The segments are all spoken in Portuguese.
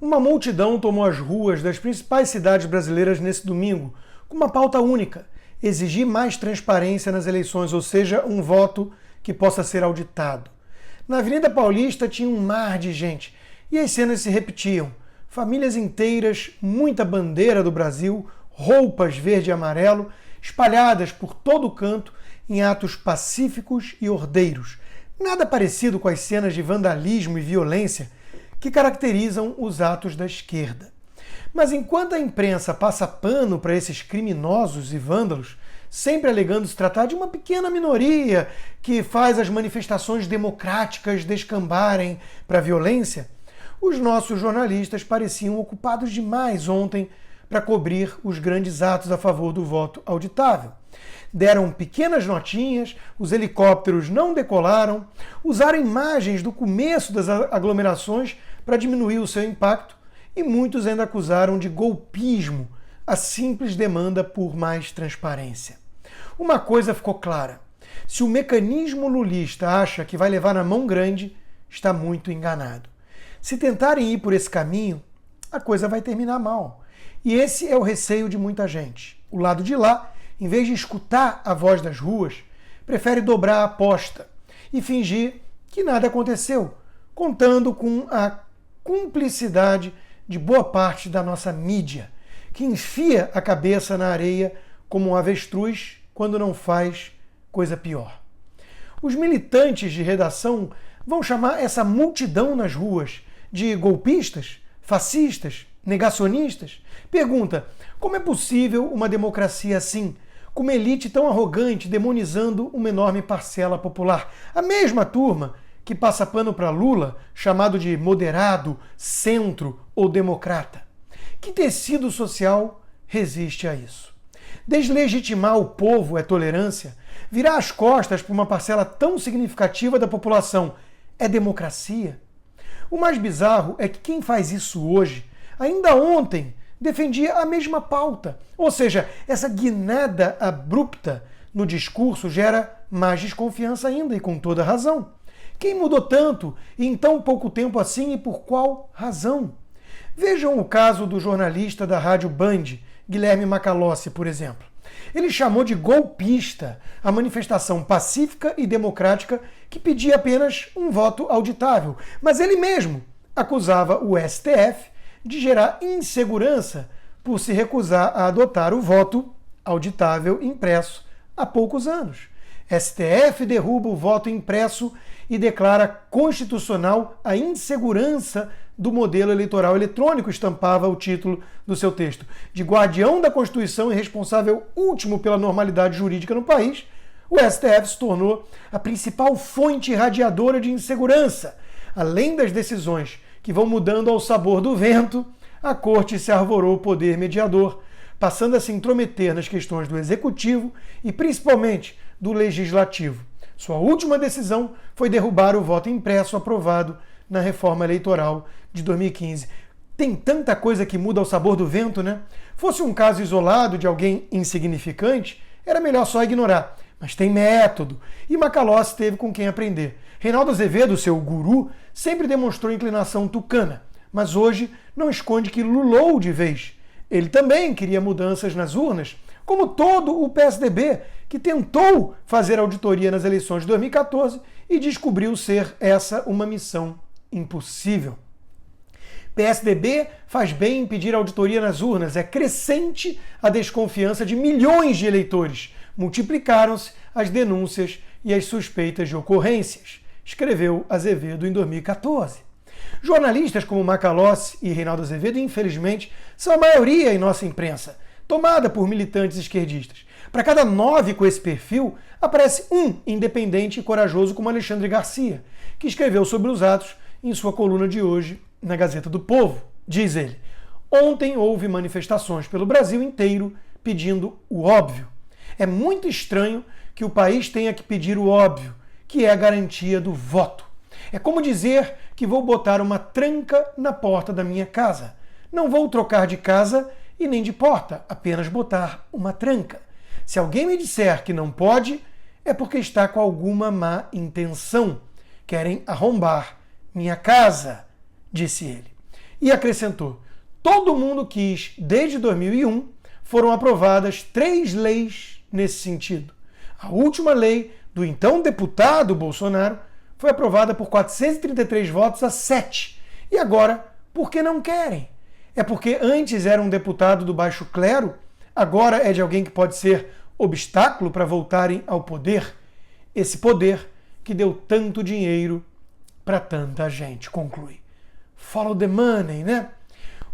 Uma multidão tomou as ruas das principais cidades brasileiras nesse domingo, com uma pauta única: exigir mais transparência nas eleições, ou seja, um voto que possa ser auditado. Na Avenida Paulista tinha um mar de gente e as cenas se repetiam. Famílias inteiras, muita bandeira do Brasil, roupas verde e amarelo, espalhadas por todo o canto em atos pacíficos e ordeiros. Nada parecido com as cenas de vandalismo e violência que caracterizam os atos da esquerda. Mas enquanto a imprensa passa pano para esses criminosos e vândalos, sempre alegando se tratar de uma pequena minoria que faz as manifestações democráticas descambarem para a violência, os nossos jornalistas pareciam ocupados demais ontem para cobrir os grandes atos a favor do voto auditável. Deram pequenas notinhas, os helicópteros não decolaram, usaram imagens do começo das aglomerações para diminuir o seu impacto e muitos ainda acusaram de golpismo a simples demanda por mais transparência. Uma coisa ficou clara: se o mecanismo lulista acha que vai levar na mão grande, está muito enganado. Se tentarem ir por esse caminho, a coisa vai terminar mal. E esse é o receio de muita gente. O lado de lá, em vez de escutar a voz das ruas, prefere dobrar a aposta e fingir que nada aconteceu, contando com a cumplicidade de boa parte da nossa mídia, que enfia a cabeça na areia como um avestruz quando não faz coisa pior. Os militantes de redação vão chamar essa multidão nas ruas de golpistas, fascistas, negacionistas? Pergunta: como é possível uma democracia assim, com uma elite tão arrogante demonizando uma enorme parcela popular? A mesma turma que passa pano para Lula, chamado de moderado, centro ou democrata. Que tecido social resiste a isso? Deslegitimar o povo é tolerância? Virar as costas para uma parcela tão significativa da população é democracia? O mais bizarro é que quem faz isso hoje, ainda ontem, defendia a mesma pauta. Ou seja, essa guinada abrupta no discurso gera mais desconfiança ainda, e com toda razão. Quem mudou tanto e em tão pouco tempo assim, e por qual razão? Vejam o caso do jornalista da Rádio Band, Guilherme Macalossi, por exemplo. Ele chamou de golpista a manifestação pacífica e democrática que pedia apenas um voto auditável, mas ele mesmo acusava o STF de gerar insegurança por se recusar a adotar o voto auditável impresso há poucos anos. STF derruba o voto impresso e declara constitucional a insegurança do modelo eleitoral eletrônico, estampava o título do seu texto. De guardião da Constituição e responsável último pela normalidade jurídica no país, o STF se tornou a principal fonte irradiadora de insegurança. Além das decisões que vão mudando ao sabor do vento, a Corte se arvorou o poder mediador, passando a se intrometer nas questões do Executivo e principalmente do Legislativo. Sua última decisão foi derrubar o voto impresso aprovado na reforma eleitoral de 2015. Tem tanta coisa que muda ao sabor do vento, né? Fosse um caso isolado de alguém insignificante, era melhor só ignorar. Mas tem método, e Macalossi teve com quem aprender. Reinaldo Azevedo, seu guru, sempre demonstrou inclinação tucana, mas hoje não esconde que lulou de vez. Ele também queria mudanças nas urnas, como todo o PSDB, que tentou fazer auditoria nas eleições de 2014 e descobriu ser essa uma missão impossível. PSDB faz bem em pedir auditoria nas urnas. É crescente a desconfiança de milhões de eleitores. Multiplicaram-se as denúncias e as suspeitas de ocorrências, escreveu Azevedo em 2014. Jornalistas como Macalossi e Reinaldo Azevedo, infelizmente, são a maioria em nossa imprensa, tomada por militantes esquerdistas. Para cada 9 com esse perfil, aparece um independente e corajoso como Alexandre Garcia, que escreveu sobre os atos em sua coluna de hoje na Gazeta do Povo. Diz ele: ontem houve manifestações pelo Brasil inteiro pedindo o óbvio. É muito estranho que o país tenha que pedir o óbvio, que é a garantia do voto. É como dizer que vou botar uma tranca na porta da minha casa. Não vou trocar de casa e nem de porta, apenas botar uma tranca. Se alguém me disser que não pode, é porque está com alguma má intenção. Querem arrombar minha casa, disse ele. E acrescentou: todo mundo quis, desde 2001, foram aprovadas 3 leis nesse sentido. A última lei do então deputado Bolsonaro foi aprovada por 433 votos a 7. E agora, por que não querem? É porque antes era um deputado do baixo clero, agora é de alguém que pode ser obstáculo para voltarem ao poder? Esse poder que deu tanto dinheiro para tanta gente, conclui. Follow the money, né?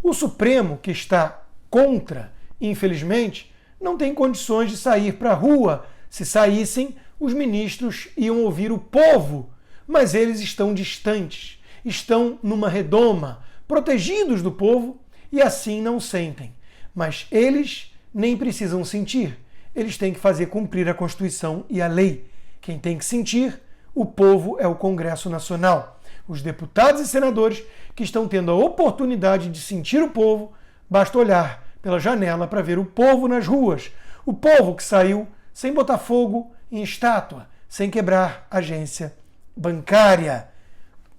O Supremo, que está contra, infelizmente, não tem condições de sair para a rua. Se saíssem, os ministros iam ouvir o povo, mas eles estão distantes, estão numa redoma, protegidos do povo e assim não sentem. Mas eles nem precisam sentir, eles têm que fazer cumprir a Constituição e a lei. Quem tem que sentir, o povo é o Congresso Nacional. Os deputados e senadores que estão tendo a oportunidade de sentir o povo, basta olhar pela janela para ver o povo nas ruas. O povo que saiu sem botar fogo em estátua, sem quebrar agência bancária,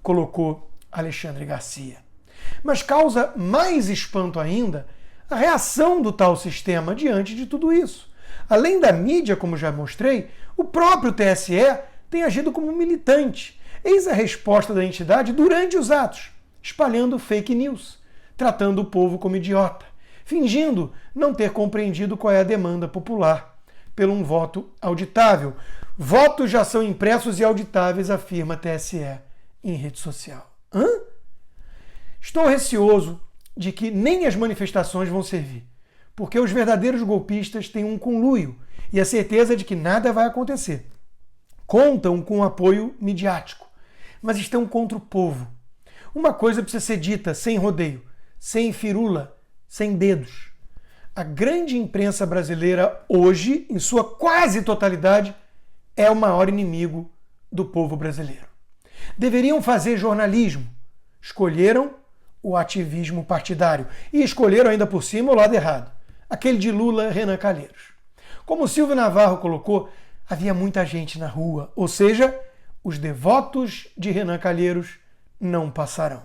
colocou Alexandre Garcia. Mas causa mais espanto ainda a reação do tal sistema diante de tudo isso. Além da mídia, como já mostrei, o próprio TSE tem agido como militante. Eis a resposta da entidade durante os atos, espalhando fake news, tratando o povo como idiota, fingindo não ter compreendido qual é a demanda popular pelo um voto auditável. Votos já são impressos e auditáveis, afirma TSE em rede social. Estou receoso de que nem as manifestações vão servir, porque os verdadeiros golpistas têm um conluio e a certeza de que nada vai acontecer. Contam com apoio midiático, mas estão contra o povo. Uma coisa precisa ser dita sem rodeio, sem firula, sem dedos. A grande imprensa brasileira hoje, em sua quase totalidade, é o maior inimigo do povo brasileiro. Deveriam fazer jornalismo. Escolheram o ativismo partidário e escolheram ainda por cima o lado errado, aquele de Lula, Renan Calheiros. Como Silvio Navarro colocou, havia muita gente na rua, ou seja, os devotos de Renan Calheiros não passarão.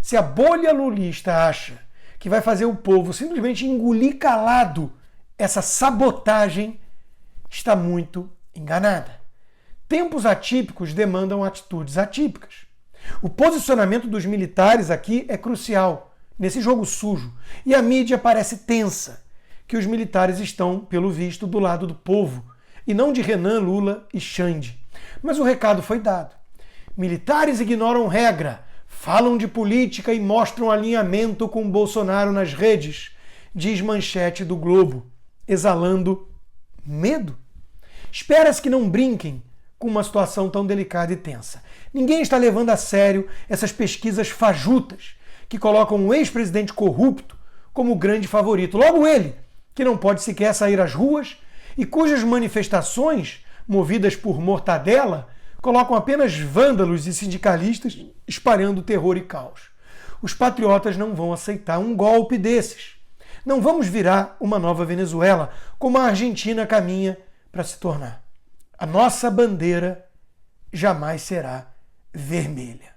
Se a bolha lulista acha que vai fazer o povo simplesmente engolir calado essa sabotagem, está muito enganada. Tempos atípicos demandam atitudes atípicas. O posicionamento dos militares aqui é crucial, nesse jogo sujo, e a mídia parece tensa, que os militares estão, pelo visto, do lado do povo, e não de Renan, Lula e Xande. Mas o recado foi dado. Militares ignoram regra, falam de política e mostram alinhamento com Bolsonaro nas redes, diz manchete do Globo, exalando medo. Espera-se que não brinquem com uma situação tão delicada e tensa. Ninguém está levando a sério essas pesquisas fajutas que colocam um ex-presidente corrupto como o grande favorito. Logo ele, que não pode sequer sair às ruas e cujas manifestações, movidas por mortadela, colocam apenas vândalos e sindicalistas espalhando terror e caos. Os patriotas não vão aceitar um golpe desses. Não vamos virar uma nova Venezuela, como a Argentina caminha para se tornar. A nossa bandeira jamais será vermelha.